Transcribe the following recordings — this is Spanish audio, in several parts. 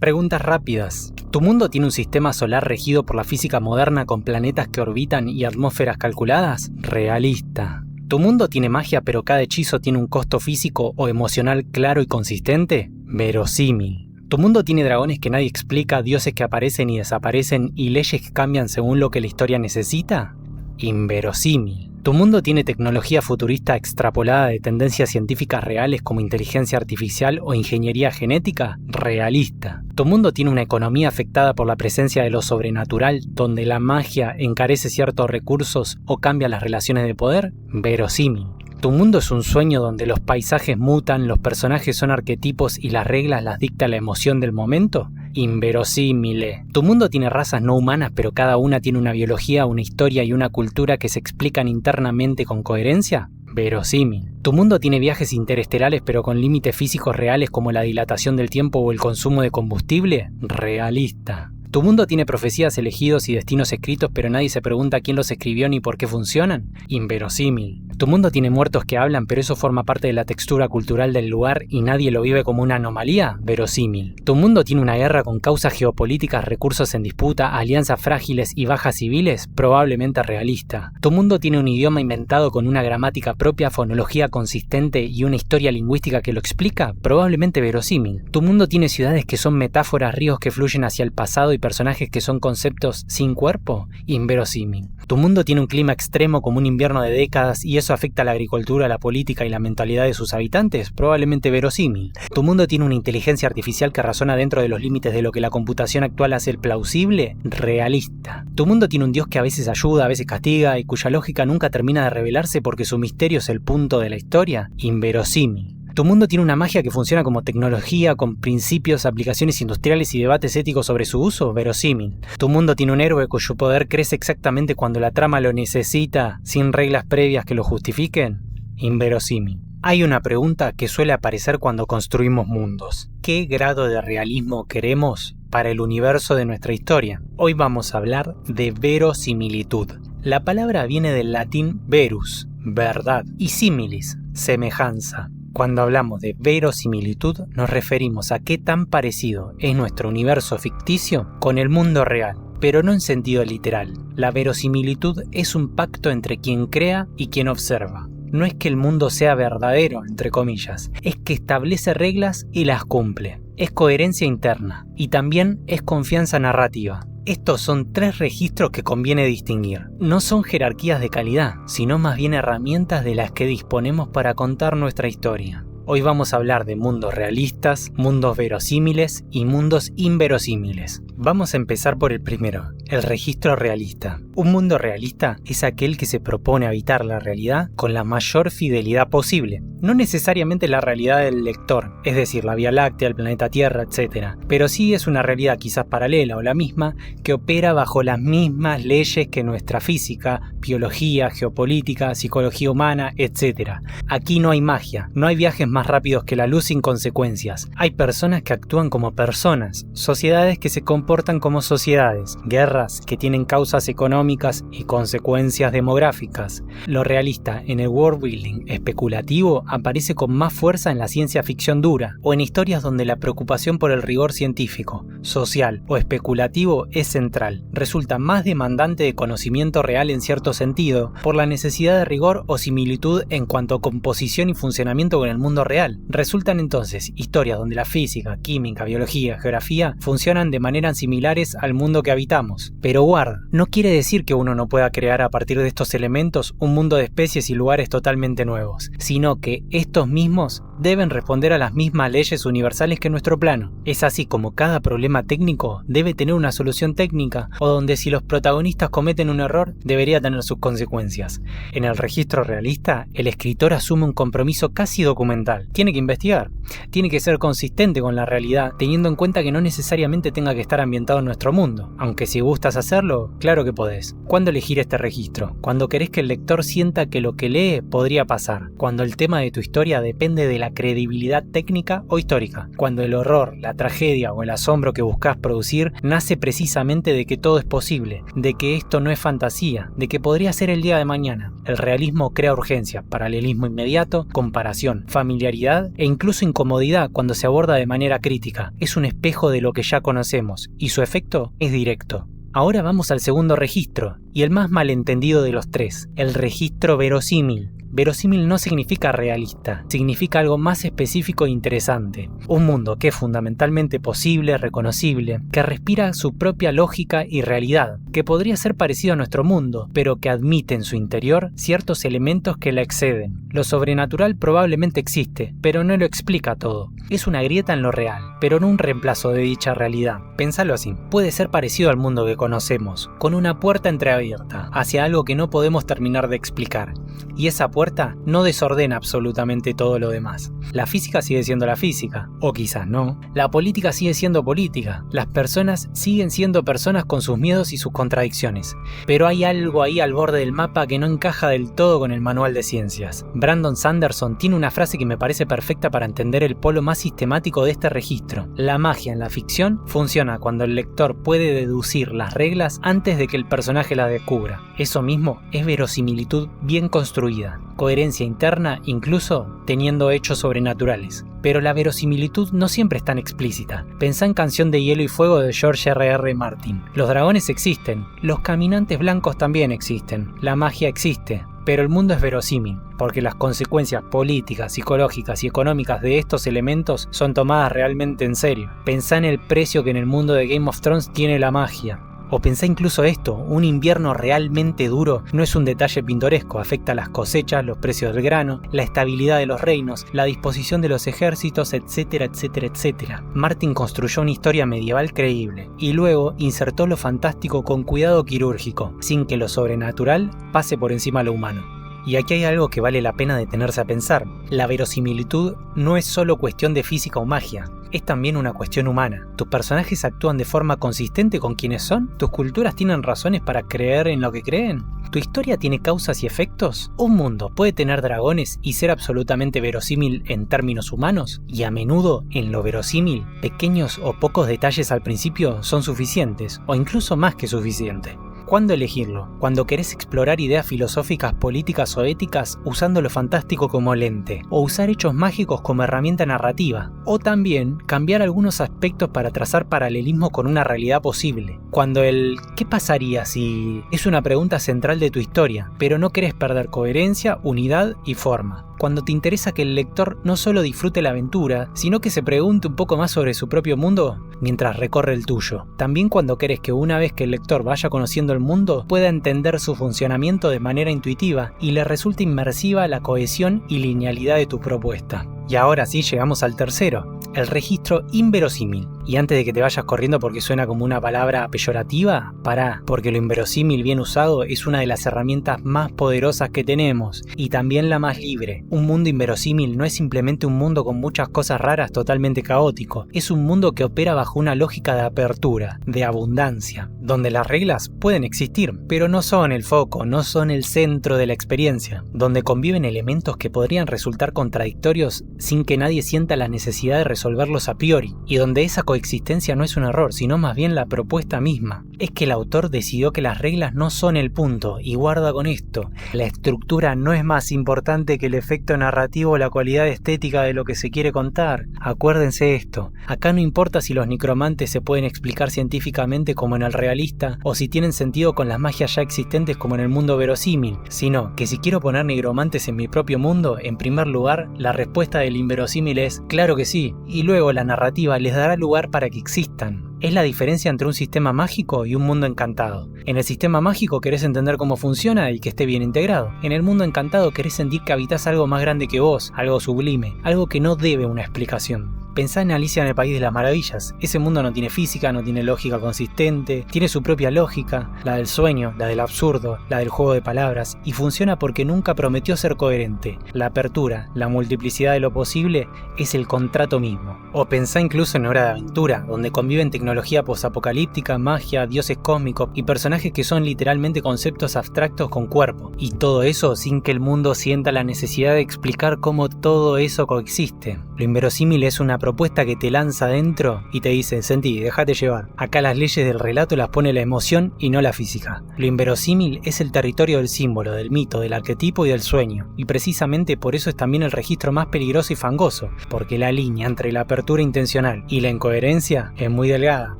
Preguntas rápidas. ¿Tu mundo tiene un sistema solar regido por la física moderna con planetas que orbitan y atmósferas calculadas? Realista. ¿Tu mundo tiene magia pero cada hechizo tiene un costo físico o emocional claro y consistente? Verosímil. ¿Tu mundo tiene dragones que nadie explica, dioses que aparecen y desaparecen y leyes que cambian según lo que la historia necesita? Inverosímil. ¿Tu mundo tiene tecnología futurista extrapolada de tendencias científicas reales como inteligencia artificial o ingeniería genética? Realista. ¿Tu mundo tiene una economía afectada por la presencia de lo sobrenatural, donde la magia encarece ciertos recursos o cambia las relaciones de poder? Verosímil. ¿Tu mundo es un sueño donde los paisajes mutan, los personajes son arquetipos y las reglas las dicta la emoción del momento? Inverosímil. ¿Tu mundo tiene razas no humanas pero cada una tiene una biología, una historia y una cultura que se explican internamente con coherencia? Verosímil. ¿Tu mundo tiene viajes interestelares pero con límites físicos reales como la dilatación del tiempo o el consumo de combustible? Realista. ¿Tu mundo tiene profecías elegidos y destinos escritos pero nadie se pregunta quién los escribió ni por qué funcionan? Inverosímil. ¿Tu mundo tiene muertos que hablan pero eso forma parte de la textura cultural del lugar y nadie lo vive como una anomalía? Verosímil. ¿Tu mundo tiene una guerra con causas geopolíticas, recursos en disputa, alianzas frágiles y bajas civiles? Probablemente realista. ¿Tu mundo tiene un idioma inventado con una gramática propia, fonología consistente y una historia lingüística que lo explica? Probablemente verosímil. ¿Tu mundo tiene ciudades que son metáforas, ríos que fluyen hacia el pasado y personajes que son conceptos sin cuerpo? Inverosímil. ¿Tu mundo tiene un clima extremo como un invierno de décadas y eso afecta a la agricultura, la política y la mentalidad de sus habitantes? Probablemente verosímil. ¿Tu mundo tiene una inteligencia artificial que razona dentro de los límites de lo que la computación actual hace plausible? Realista. ¿Tu mundo tiene un dios que a veces ayuda, a veces castiga y cuya lógica nunca termina de revelarse porque su misterio es el punto de la historia? Inverosímil. ¿Tu mundo tiene una magia que funciona como tecnología, con principios, aplicaciones industriales y debates éticos sobre su uso? Verosímil. ¿Tu mundo tiene un héroe cuyo poder crece exactamente cuando la trama lo necesita, sin reglas previas que lo justifiquen? Inverosímil. Hay una pregunta que suele aparecer cuando construimos mundos. ¿Qué grado de realismo queremos para el universo de nuestra historia? Hoy vamos a hablar de verosimilitud. La palabra viene del latín verus, verdad, y similis, semejanza. Cuando hablamos de verosimilitud, nos referimos a qué tan parecido es nuestro universo ficticio con el mundo real, pero no en sentido literal. La verosimilitud es un pacto entre quien crea y quien observa. No es que el mundo sea verdadero, entre comillas, es que establece reglas y las cumple. Es coherencia interna y también es confianza narrativa. Estos son tres registros que conviene distinguir. No son jerarquías de calidad, sino más bien herramientas de las que disponemos para contar nuestra historia. Hoy vamos a hablar de mundos realistas, mundos verosímiles y mundos inverosímiles. Vamos a empezar por el primero, el registro realista. Un mundo realista es aquel que se propone habitar la realidad con la mayor fidelidad posible. No necesariamente la realidad del lector, es decir, la Vía Láctea, el planeta Tierra, etc. Pero sí es una realidad quizás paralela o la misma, que opera bajo las mismas leyes que nuestra física, biología, geopolítica, psicología humana, etc. Aquí no hay magia, no hay viajes más rápidos que la luz sin consecuencias. Hay personas que actúan como personas, sociedades que se comportan como sociedades, guerras que tienen causas económicas y consecuencias demográficas. Lo realista en el world building especulativo aparece con más fuerza en la ciencia ficción dura o en historias donde la preocupación por el rigor científico, social o especulativo es central. Resulta más demandante de conocimiento real en cierto sentido por la necesidad de rigor o similitud en cuanto a composición y funcionamiento con el mundo real. Resultan entonces historias donde la física, química, biología, geografía funcionan de manera similares al mundo que habitamos. Pero guarda, no quiere decir que uno no pueda crear a partir de estos elementos un mundo de especies y lugares totalmente nuevos, sino que estos mismos deben responder a las mismas leyes universales que nuestro plano. Es así como cada problema técnico debe tener una solución técnica, o donde si los protagonistas cometen un error, debería tener sus consecuencias. En el registro realista, el escritor asume un compromiso casi documental. Tiene que investigar, tiene que ser consistente con la realidad, teniendo en cuenta que no necesariamente tenga que estar ambientado en nuestro mundo. Aunque si gustas hacerlo, claro que podés. ¿Cuándo elegir este registro? Cuando querés que el lector sienta que lo que lee podría pasar. Cuando el tema de tu historia depende de la la credibilidad técnica o histórica, cuando el horror, la tragedia o el asombro que buscas producir nace precisamente de que todo es posible, de que esto no es fantasía, de que podría ser el día de mañana. El realismo crea urgencia, paralelismo inmediato, comparación, familiaridad e incluso incomodidad cuando se aborda de manera crítica. Es un espejo de lo que ya conocemos y su efecto es directo. Ahora vamos al segundo registro, y el más malentendido de los tres, el registro verosímil. Verosímil no significa realista, significa algo más específico e interesante. Un mundo que es fundamentalmente posible, reconocible, que respira su propia lógica y realidad, que podría ser parecido a nuestro mundo, pero que admite en su interior ciertos elementos que la exceden. Lo sobrenatural probablemente existe, pero no lo explica todo. Es una grieta en lo real, pero no un reemplazo de dicha realidad. Pénsalo así, puede ser parecido al mundo que conocemos, con una puerta entreabierta, hacia algo que no podemos terminar de explicar. Y esa puerta no desordena absolutamente todo lo demás. La física sigue siendo la física, o quizás no. La política sigue siendo política. Las personas siguen siendo personas con sus miedos y sus contradicciones. Pero hay algo ahí al borde del mapa que no encaja del todo con el manual de ciencias. Brandon Sanderson tiene una frase que me parece perfecta para entender el polo más sistemático de este registro. La magia en la ficción funciona cuando el lector puede deducir las reglas antes de que el personaje las descubra. Eso mismo es verosimilitud bien construida. Coherencia interna incluso teniendo hechos sobrenaturales. Pero la verosimilitud no siempre es tan explícita. Pensá en Canción de Hielo y Fuego de George R.R. Martin. Los dragones existen, los caminantes blancos también existen, la magia existe, pero el mundo es verosímil, porque las consecuencias políticas, psicológicas y económicas de estos elementos son tomadas realmente en serio. Pensá en el precio que en el mundo de Game of Thrones tiene la magia. O pensá incluso esto, un invierno realmente duro no es un detalle pintoresco, afecta las cosechas, los precios del grano, la estabilidad de los reinos, la disposición de los ejércitos, etcétera, etcétera, etcétera. Martin construyó una historia medieval creíble, y luego insertó lo fantástico con cuidado quirúrgico, sin que lo sobrenatural pase por encima de lo humano. Y aquí hay algo que vale la pena detenerse a pensar. La verosimilitud no es solo cuestión de física o magia, es también una cuestión humana. ¿Tus personajes actúan de forma consistente con quienes son? ¿Tus culturas tienen razones para creer en lo que creen? ¿Tu historia tiene causas y efectos? ¿Un mundo puede tener dragones y ser absolutamente verosímil en términos humanos? Y a menudo, en lo verosímil, pequeños o pocos detalles al principio son suficientes, o incluso más que suficiente. ¿Cuándo elegirlo? Cuando querés explorar ideas filosóficas, políticas o éticas usando lo fantástico como lente, o usar hechos mágicos como herramienta narrativa, o también cambiar algunos aspectos para trazar paralelismo con una realidad posible. Cuando el ¿qué pasaría si? Es una pregunta central de tu historia, pero no querés perder coherencia, unidad y forma. Cuando te interesa que el lector no solo disfrute la aventura, sino que se pregunte un poco más sobre su propio mundo mientras recorre el tuyo. También cuando querés que una vez que el lector vaya conociendo el mundo, pueda entender su funcionamiento de manera intuitiva y le resulte inmersiva la cohesión y linealidad de tu propuesta. Y ahora sí llegamos al tercero, el registro inverosímil. Y antes de que te vayas corriendo porque suena como una palabra peyorativa, pará, porque lo inverosímil bien usado es una de las herramientas más poderosas que tenemos, y también la más libre. Un mundo inverosímil no es simplemente un mundo con muchas cosas raras totalmente caótico, es un mundo que opera bajo una lógica de apertura, de abundancia, donde las reglas pueden existir, pero no son el foco, no son el centro de la experiencia, donde conviven elementos que podrían resultar contradictorios sin que nadie sienta la necesidad de resolverlos a priori, y donde esa coexistencia no es un error, sino más bien la propuesta misma. Es que el autor decidió que las reglas no son el punto, y guarda con esto, la estructura no es más importante que el efecto narrativo o la cualidad estética de lo que se quiere contar. Acuérdense esto, acá no importa si los necromantes se pueden explicar científicamente como en el realista, o si tienen sentido con las magias ya existentes como en el mundo verosímil, sino que si quiero poner negromantes en mi propio mundo, en primer lugar, la respuesta del inverosímil es claro que sí, y luego la narrativa les dará lugar para que existan. Es la diferencia entre un sistema mágico y un mundo encantado. En el sistema mágico querés entender cómo funciona y que esté bien integrado. En el mundo encantado querés sentir que habitás algo más grande que vos, algo sublime, algo que no debe una explicación. Pensá en Alicia en el País de las Maravillas. Ese mundo no tiene física, no tiene lógica consistente, tiene su propia lógica, la del sueño, la del absurdo, la del juego de palabras, y funciona porque nunca prometió ser coherente. La apertura, la multiplicidad de lo posible, es el contrato mismo. O pensá incluso en Hora de Aventura, donde conviven tecnología posapocalíptica, magia, dioses cósmicos y personajes que son literalmente conceptos abstractos con cuerpo. Y todo eso sin que el mundo sienta la necesidad de explicar cómo todo eso coexiste. Lo inverosímil es una propuesta que te lanza adentro y te dice: sentí, déjate llevar. Acá las leyes del relato las pone la emoción y no la física. Lo inverosímil es el territorio del símbolo, del mito, del arquetipo y del sueño. Y precisamente por eso es también el registro más peligroso y fangoso, porque la línea entre la apertura intencional y la incoherencia es muy delgada.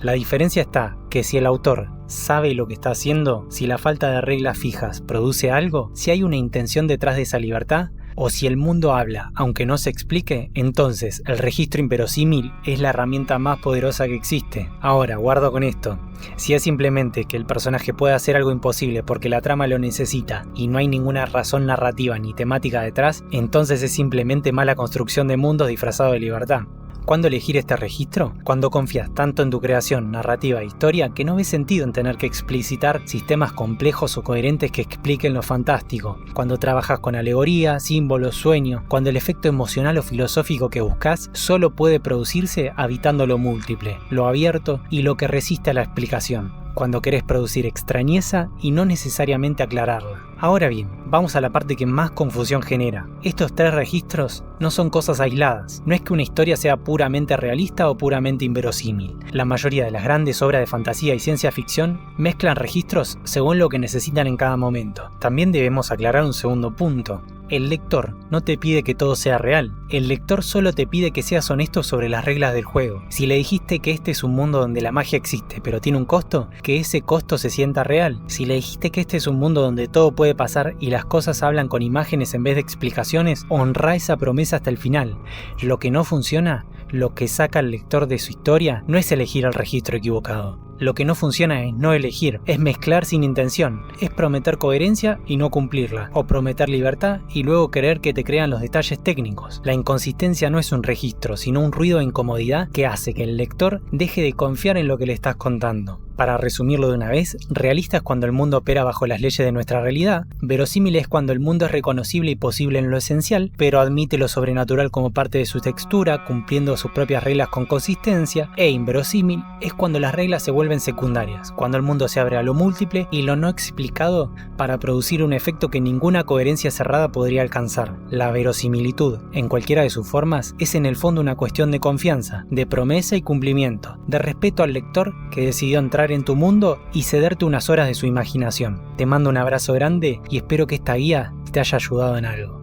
La diferencia está que si el autor sabe lo que está haciendo, si la falta de reglas fijas produce algo, si hay una intención detrás de esa libertad, o si el mundo habla, aunque no se explique, entonces el registro inverosímil es la herramienta más poderosa que existe. Ahora, guardo con esto. Si es simplemente que el personaje puede hacer algo imposible porque la trama lo necesita y no hay ninguna razón narrativa ni temática detrás, entonces es simplemente mala construcción de mundos disfrazado de libertad. ¿Cuándo elegir este registro? Cuando confías tanto en tu creación, narrativa e historia que no ves sentido en tener que explicitar sistemas complejos o coherentes que expliquen lo fantástico. Cuando trabajas con alegoría, símbolos, sueños, cuando el efecto emocional o filosófico que buscas solo puede producirse habitando lo múltiple, lo abierto y lo que resiste a la explicación. Cuando querés producir extrañeza y no necesariamente aclararla. Ahora bien, vamos a la parte que más confusión genera. Estos tres registros no son cosas aisladas. No es que una historia sea puramente realista o puramente inverosímil. La mayoría de las grandes obras de fantasía y ciencia ficción mezclan registros según lo que necesitan en cada momento. También debemos aclarar un segundo punto. El lector no te pide que todo sea real. El lector solo te pide que seas honesto sobre las reglas del juego. Si le dijiste que este es un mundo donde la magia existe, pero tiene un costo, que ese costo se sienta real. Si le dijiste que este es un mundo donde todo puede pasar y las cosas hablan con imágenes en vez de explicaciones, honra esa promesa hasta el final. Lo que no funciona, lo que saca al lector de su historia, no es elegir el registro equivocado. Lo que no funciona es no elegir, es mezclar sin intención, es prometer coherencia y no cumplirla, o prometer libertad y luego querer que te crean los detalles técnicos. La inconsistencia no es un registro, sino un ruido de incomodidad que hace que el lector deje de confiar en lo que le estás contando. Para resumirlo de una vez, realista es cuando el mundo opera bajo las leyes de nuestra realidad, verosímil es cuando el mundo es reconocible y posible en lo esencial, pero admite lo sobrenatural como parte de su textura, cumpliendo sus propias reglas con consistencia, e inverosímil es cuando las reglas se vuelven secundarias, cuando el mundo se abre a lo múltiple y lo no explicado para producir un efecto que ninguna coherencia cerrada podría alcanzar. La verosimilitud, en cualquiera de sus formas, es en el fondo una cuestión de confianza, de promesa y cumplimiento, de respeto al lector que decidió entrar en tu mundo y cederte unas horas de su imaginación. Te mando un abrazo grande y espero que esta guía te haya ayudado en algo.